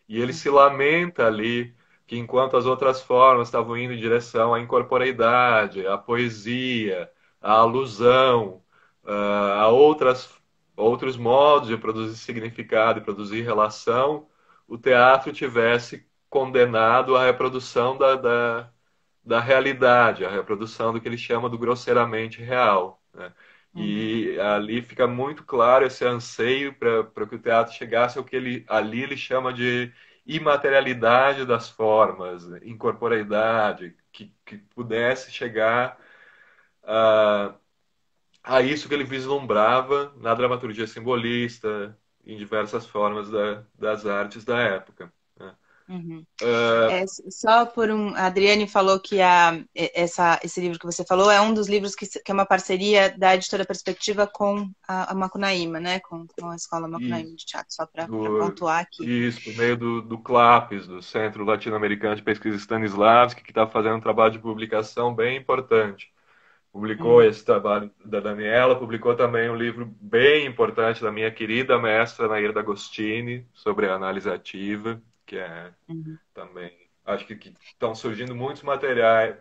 E ele se lamenta ali que enquanto as outras formas estavam indo em direção à incorporeidade, à poesia, à alusão, a outros modos de produzir significado e produzir relação, o teatro tivesse condenado à reprodução da realidade, a reprodução do que ele chama do grosseiramente real, né? Uhum. E ali fica muito claro esse anseio para que o teatro chegasse ao que ele chama de imaterialidade das formas, incorporeidade, que pudesse chegar a, a isso que ele vislumbrava na dramaturgia simbolista, em diversas formas das artes da época, né? Uhum. Só por a Adriane falou que esse livro que você falou é um dos livros que é uma parceria da editora Perspectiva com a Macunaíma, né? Com a Escola Macunaíma E de Teatro, só para pontuar aqui. Isso, por meio do CLAPES, do Centro Latino-Americano de Pesquisa Stanislavski, que está fazendo um trabalho de publicação bem importante. Publicou Uhum. esse trabalho da Daniela, publicou também um livro bem importante da minha querida mestra Nair D'Agostini, sobre a análise ativa, que é Uhum. também. Acho que estão surgindo muitos materiais.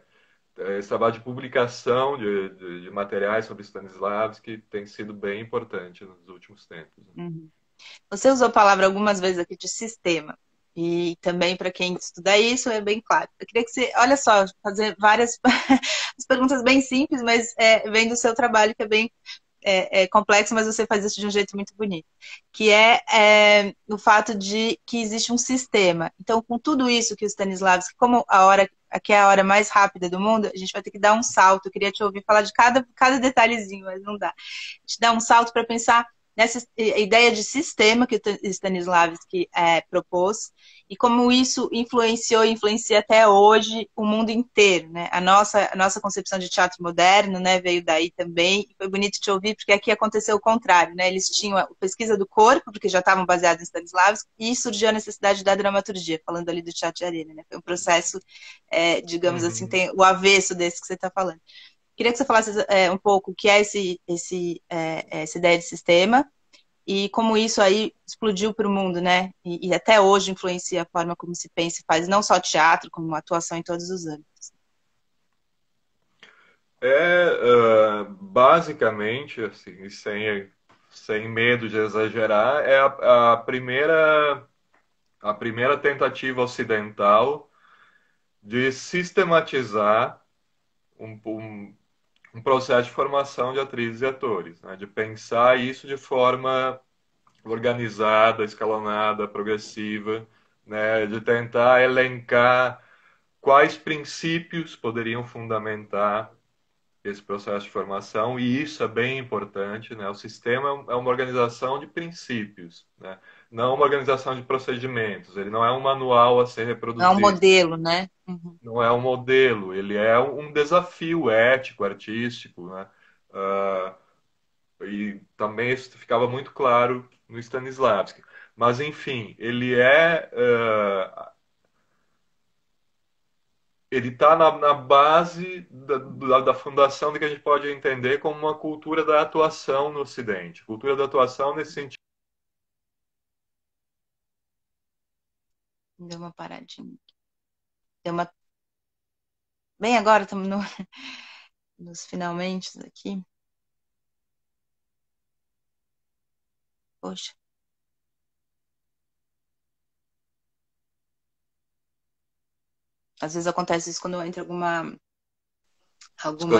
Esse trabalho de publicação de materiais sobre Stanislavski tem sido bem importante nos últimos tempos. Uhum. Você usou a palavra algumas vezes aqui de sistema. E também para quem estuda isso é bem claro. Eu queria que você, olha só, fazer várias as perguntas bem simples, mas vem do seu trabalho que é bem complexo, mas você faz isso de um jeito muito bonito. Que é o fato de que existe um sistema. Então, com tudo isso que o Stanislavski, como aqui é a hora mais rápida do mundo, a gente vai ter que dar um salto. Eu queria te ouvir falar de cada detalhezinho, mas não dá. A gente dá um salto para pensar nessa ideia de sistema que o Stanislavski propôs e como isso influenciou e influencia até hoje o mundo inteiro, né? A nossa concepção de teatro moderno, né, veio daí também, e foi bonito te ouvir, porque aqui aconteceu o contrário, né? Eles tinham a pesquisa do corpo, porque já estavam baseados em Stanislavski, e surgiu a necessidade da dramaturgia, falando ali do teatro de arena, né? Foi um processo, digamos assim, Uhum. tem o avesso desse que você está falando. Queria que você falasse um pouco o que é essa ideia de sistema e como isso aí explodiu para o mundo, né? E até hoje influencia a forma como se pensa e faz, não só teatro, como atuação em todos os âmbitos. basicamente, assim, sem medo de exagerar, é a primeira tentativa ocidental de sistematizar um, um, um processo de formação de atrizes e atores, né? De pensar isso de forma organizada, escalonada, progressiva, né? De tentar elencar quais princípios poderiam fundamentar esse processo de formação, e isso é bem importante, né? O sistema é uma organização de princípios, né? Não uma organização de procedimentos. Ele não é um manual a ser Não é um reproduzido, modelo, né? Uhum. não é um modelo, ele é um desafio ético, artístico, né? Ah, e também isso ficava muito claro no Stanislavski. Mas, enfim, ele está na base da fundação do que a gente pode entender como uma cultura da atuação no Ocidente. Cultura da atuação nesse sentido. Deu uma paradinha. Deu uma... Bem agora, estamos nos finalmente aqui. Poxa, às vezes acontece isso quando entra alguma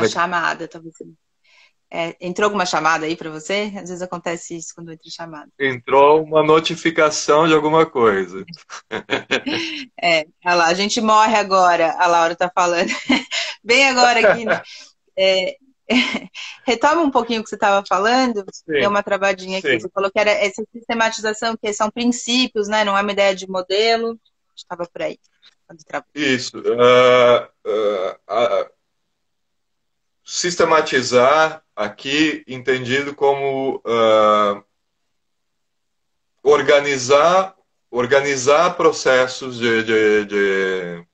chamada, talvez. Entrou alguma chamada aí para você? Às vezes acontece isso quando entra chamada. Entrou uma notificação de alguma coisa. Olha lá, a gente morre agora, a Laura está falando. Bem agora aqui. É, retoma um pouquinho o que você estava falando, deu Sim, uma travadinha aqui. sim. Você falou que era essa sistematização, que são princípios, né? Não é uma ideia de modelo. Estava por aí, quando travou. Isso. Sistematizar aqui entendido como organizar processos de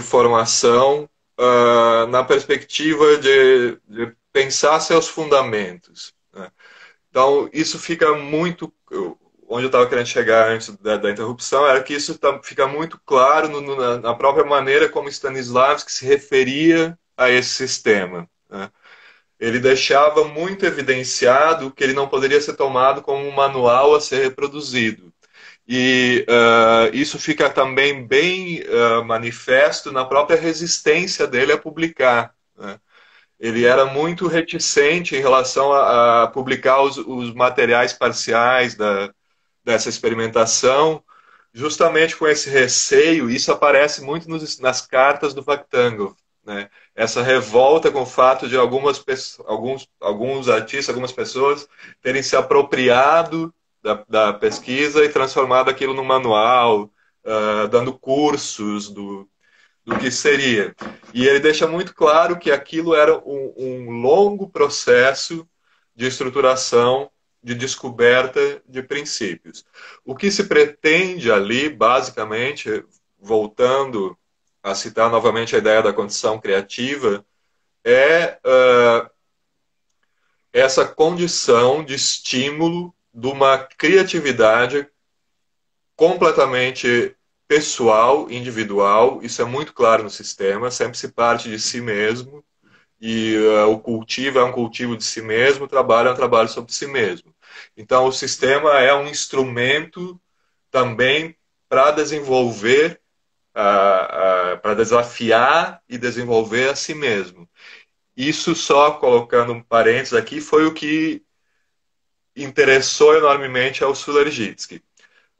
formação na perspectiva de pensar seus fundamentos, né? Então, isso fica muito. Onde eu estava querendo chegar antes da interrupção era que isso fica muito claro na própria maneira como Stanislavski se referia a esse sistema, né? Ele deixava muito evidenciado que ele não poderia ser tomado como um manual a ser reproduzido. E isso fica também bem manifesto na própria resistência dele a publicar, né? Ele era muito reticente em relação a publicar os materiais parciais dessa experimentação, justamente com esse receio. Isso aparece muito nas cartas do Vakhtangov, né? Essa revolta com o fato de alguns artistas, algumas pessoas terem se apropriado da pesquisa e transformado aquilo num manual, dando cursos do que seria. E ele deixa muito claro que aquilo era um longo processo de estruturação, de descoberta de princípios. O que se pretende ali, basicamente, voltando a citar novamente a ideia da condição criativa, é essa condição de estímulo de uma criatividade completamente pessoal, individual. Isso é muito claro no sistema, sempre se parte de si mesmo, e o cultivo é um cultivo de si mesmo, o trabalho é um trabalho sobre si mesmo. Então, o sistema é um instrumento também para desenvolver, para desafiar e desenvolver a si mesmo. Isso, só colocando um parênteses aqui, foi o que interessou enormemente ao Sulergitsky.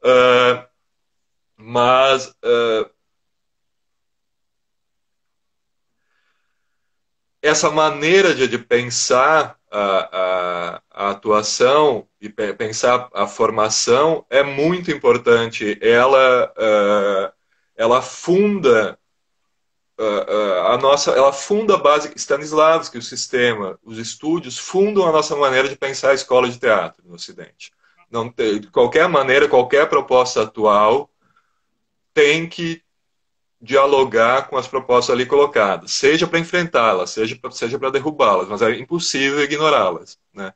Uh, mas essa maneira de pensar a atuação e pensar a formação é muito importante. Ela funda ela funda a base Stanislavski, o sistema, os estúdios fundam a nossa maneira de pensar a escola de teatro no Ocidente. Não tem, de qualquer maneira, qualquer proposta atual tem que dialogar com as propostas ali colocadas, seja para enfrentá-las, seja para derrubá-las, mas é impossível ignorá-las, né?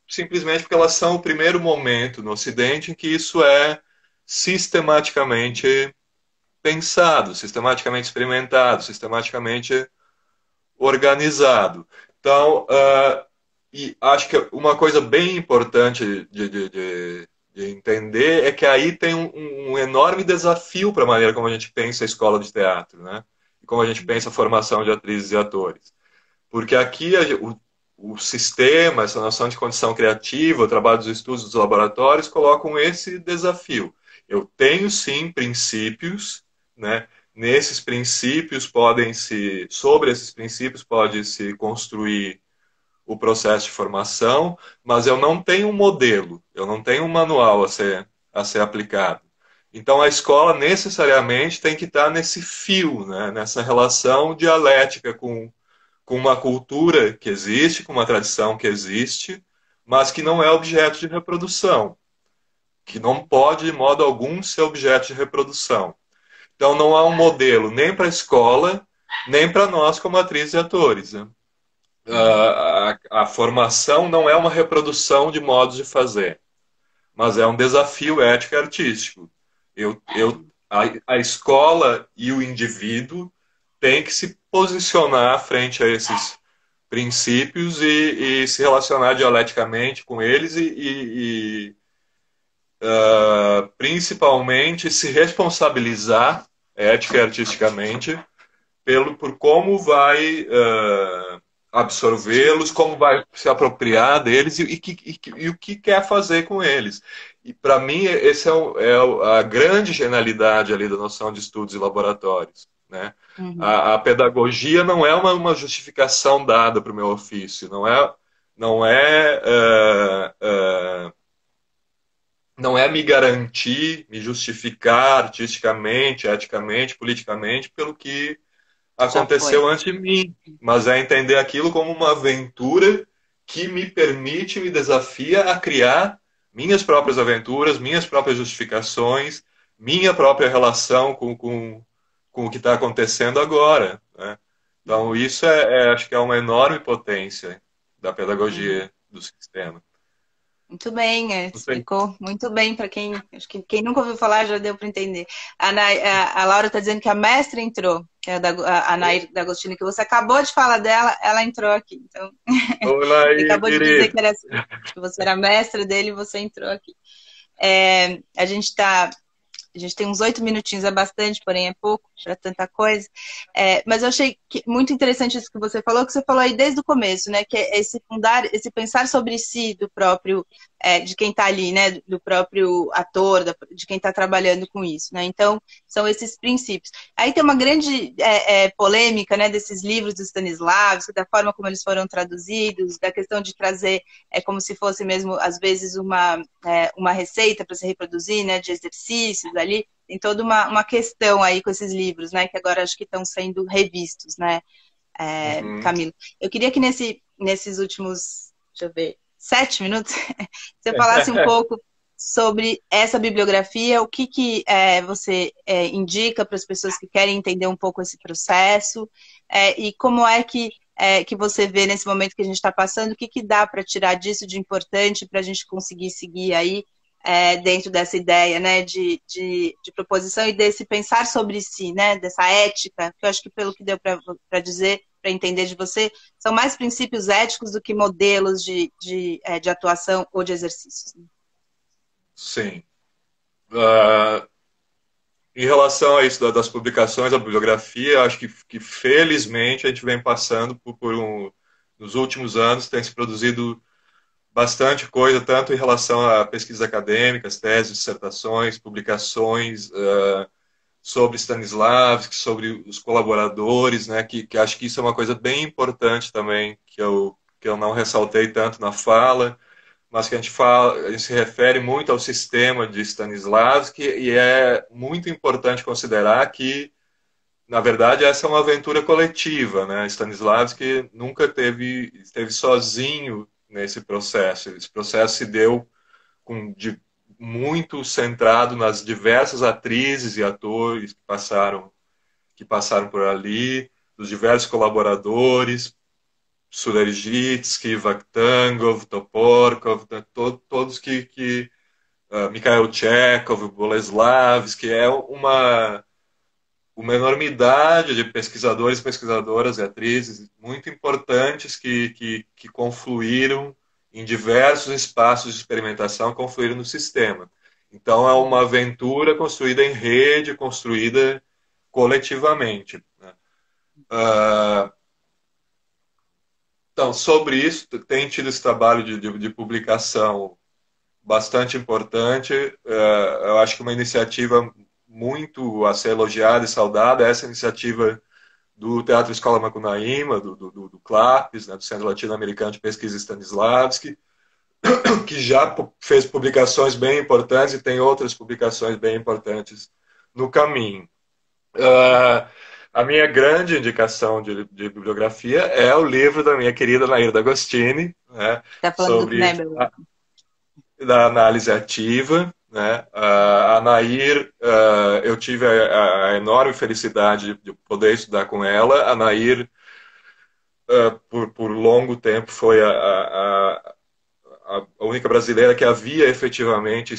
Simplesmente porque elas são o primeiro momento no Ocidente em que isso é sistematicamente pensado, sistematicamente experimentado, sistematicamente organizado. Então, e acho que uma coisa bem importante de entender é que aí tem um enorme desafio para a maneira como a gente pensa a escola de teatro, né? E como a gente pensa a formação de atrizes e atores. Porque aqui o sistema, essa noção de condição criativa, o trabalho dos estudos dos laboratórios colocam esse desafio. Eu tenho sim princípios, né? Nesses princípios sobre esses princípios pode se construir o processo de formação, mas eu não tenho um modelo, eu não tenho um manual a ser aplicado. Então a escola necessariamente tem que estar nesse fio, né? Nessa relação dialética com uma cultura que existe, com uma tradição que existe, mas que não é objeto de reprodução, que não pode, de modo algum, ser objeto de reprodução. Então não há um modelo nem para a escola, nem para nós como atrizes e atores. Né? A formação não é uma reprodução de modos de fazer, mas é um desafio ético e artístico. A escola e o indivíduo têm que se posicionar frente a esses princípios e se relacionar dialeticamente com eles principalmente se responsabilizar ética e artisticamente por como vai absorvê-los, como vai se apropriar deles e o que quer fazer com eles. E para mim esse a grande genialidade ali da noção de estudos e laboratórios, né? Uhum. A pedagogia não é uma justificação dada para o meu ofício, não é, não é me garantir, me justificar artisticamente, eticamente, politicamente pelo que Já foi. aconteceu antes de mim, mas é entender aquilo como uma aventura que me permite, me desafia a criar minhas próprias aventuras, minhas próprias justificações, minha própria relação com o que está acontecendo agora. Né? Então, isso acho que é uma enorme potência da Uhum. pedagogia do sistema. Muito bem, Não sei. explicou muito bem para quem, acho que quem nunca ouviu falar já deu para entender. A Laura está dizendo que a mestra entrou, que é a Nair D'Agostino, que você acabou de falar dela, ela entrou aqui. Então, Olá ele aí, acabou de dizer Piri. que você era mestra dele e você entrou aqui. A gente está A gente tem uns 8 minutinhos, é bastante, porém é pouco para tanta coisa. Mas eu achei muito interessante isso que você falou aí desde o começo, né? Que é esse pensar sobre si do próprio, de quem está ali, né? Do próprio ator, de quem está trabalhando com isso, né? Então, são esses princípios. Aí tem uma grande polêmica, né? Desses livros do Stanislavski, da forma como eles foram traduzidos, da questão de trazer como se fosse mesmo, às vezes, uma receita para se reproduzir, né? De exercícios ali, tem toda uma questão aí com esses livros, né? Que agora acho que estão sendo revistos, né, Uhum. Camilo? Eu queria que nesses últimos, deixa eu ver, 7 minutos, você falasse um pouco sobre essa bibliografia, o que você indica para as pessoas que querem entender um pouco esse processo, e como é que você vê nesse momento que a gente está passando, o que dá para tirar disso de importante para a gente conseguir seguir aí dentro dessa ideia, né, de proposição e desse pensar sobre si, né, dessa ética, que eu acho que pelo que deu para dizer, para entender de você, são mais princípios éticos do que modelos de atuação ou de exercícios. Sim. Em relação a isso das publicações, a bibliografia, acho que felizmente a gente vem passando nos últimos anos tem se produzido bastante coisa, tanto em relação a pesquisas acadêmicas, teses, dissertações, publicações sobre Stanislavski, sobre os colaboradores, né, que acho que isso é uma coisa bem importante também, que eu não ressaltei tanto na fala, mas que a gente se refere muito ao sistema de Stanislavski e é muito importante considerar que, na verdade, essa é uma aventura coletiva, né? Stanislavski nunca esteve sozinho nesse processo. Esse processo se deu muito centrado nas diversas atrizes e atores que passaram por ali, dos diversos colaboradores, Sulergitsky, Vakhtangov, Toporkov, né, todos Mikhail Chekhov, Boleslavski, uma enormidade de pesquisadores, pesquisadoras e atrizes muito importantes que confluíram em diversos espaços de experimentação, confluíram no sistema. Então, é uma aventura construída em rede, construída coletivamente, né? Então, sobre isso, tem tido esse trabalho de publicação bastante importante. Eu acho que uma iniciativa muito a ser elogiada e saudada é essa iniciativa do Teatro Escola Macunaíma, do CLAPES, né, do Centro Latino-Americano de Pesquisa Stanislavski, que já fez publicações bem importantes e tem outras publicações bem importantes no caminho. A minha grande indicação de bibliografia é o livro da minha querida Nair D'Agostini, né, Tá falando do sobre Knebel. da análise ativa, né? A Nair, eu tive a enorme felicidade de poder estudar com ela. A Nair, por longo tempo, foi a única brasileira que havia efetivamente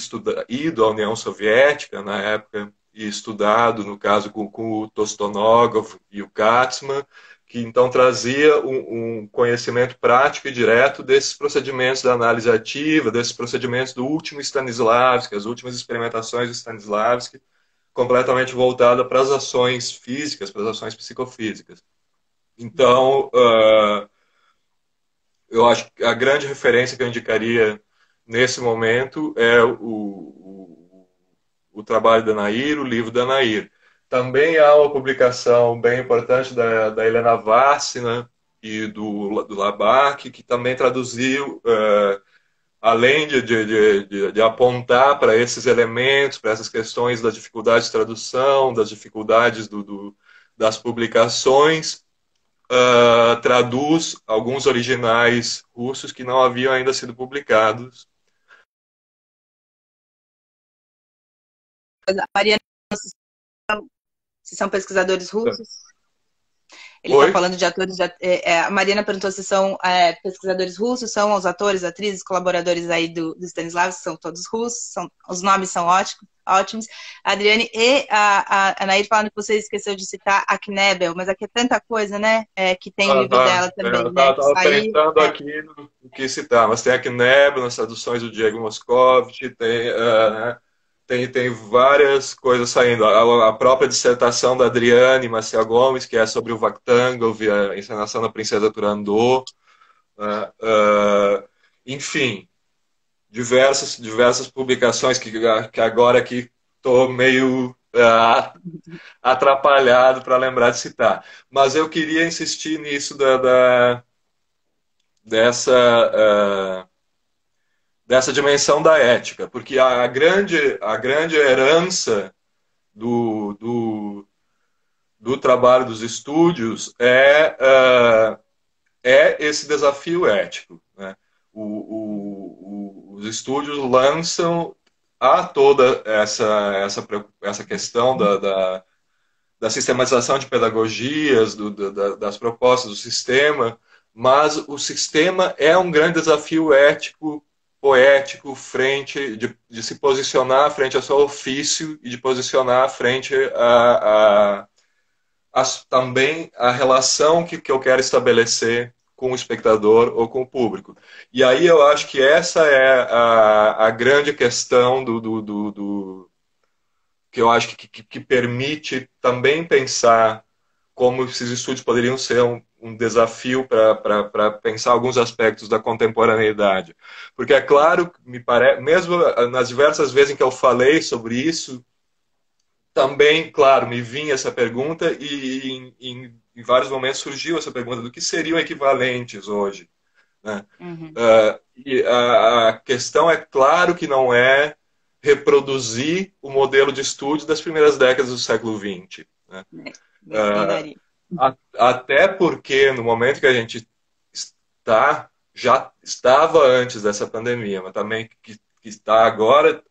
ido à União Soviética na época e estudado, no caso, com o Tostonogov e o Katzmann, que então trazia um conhecimento prático e direto desses procedimentos da análise ativa, desses procedimentos do último Stanislavski, as últimas experimentações de Stanislavski, completamente voltada para as ações físicas, para as ações psicofísicas. Então, eu acho que a grande referência que eu indicaria nesse momento é o trabalho da Nair, o livro da Nair. Também há uma publicação bem importante da Helena Vassina e do Labarque, que também traduziu, além de apontar para esses elementos, para essas questões das dificuldades de tradução, das dificuldades das publicações, traduz alguns originais russos que não haviam ainda sido publicados. A Mariana, se são pesquisadores russos? Ele Oi? está falando de atores. A Mariana perguntou se são pesquisadores russos, são os atores, atrizes, colaboradores aí do Stanislavski, são todos russos, os nomes são ótimos. A Adriane e a Nair falando que você esqueceu de citar a Knebel, mas aqui é tanta coisa, né? Que tem o livro dela também, Eu né? estava pensando aqui no que citar, mas tem a Knebel, nas traduções do Diego Moscovitch, né? Tem várias coisas saindo. A própria dissertação da Adriane Maciel Gomes, que é sobre o Vakhtangov e a encenação da Princesa Turandot. Enfim, diversas publicações que agora aqui estou meio atrapalhado para lembrar de citar. Mas eu queria insistir nisso dessa dimensão da ética, porque a grande herança do trabalho dos estúdios é esse desafio ético, né? Os estúdios lançam a toda essa questão da sistematização de pedagogias, das propostas do sistema, mas o sistema é um grande desafio ético, poético, de se posicionar frente ao seu ofício e de posicionar frente também a relação que eu quero estabelecer com o espectador ou com o público. E aí eu acho que essa é a grande questão que eu acho que permite também pensar como esses estudos poderiam ser um desafio para pensar alguns aspectos da contemporaneidade. Porque é claro, me parece, mesmo nas diversas vezes em que eu falei sobre isso, também, claro, me vinha essa pergunta e em vários momentos surgiu essa pergunta do que seriam equivalentes hoje, né? Uhum. E a questão é claro que não é reproduzir o modelo de estudo das primeiras décadas do século XX, né? Não daria. Até porque no momento que a gente já estava antes dessa pandemia, mas também que está agora,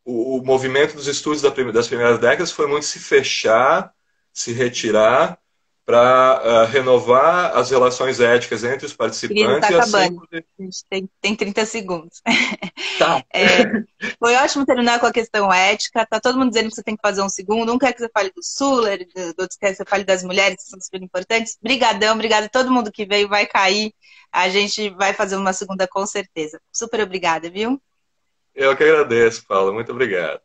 o movimento dos estudos das primeiras décadas foi muito se fechar, se retirar, para renovar as relações éticas entre os Querido, tá participantes e assim acabando. poder... A gente tem 30 segundos. Tá. Foi ótimo terminar com a questão ética. Tá todo mundo dizendo que você tem que fazer um segundo. Um quer que você fale do Suller, outros quer que você fale das mulheres, que são super importantes. Brigadão, obrigada a todo mundo que veio, vai cair. A gente vai fazer uma segunda com certeza. Super obrigada, viu? Eu que agradeço, Paulo. Muito obrigado.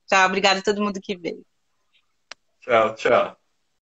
Tchau, obrigada a todo mundo que veio. Tchau, tchau.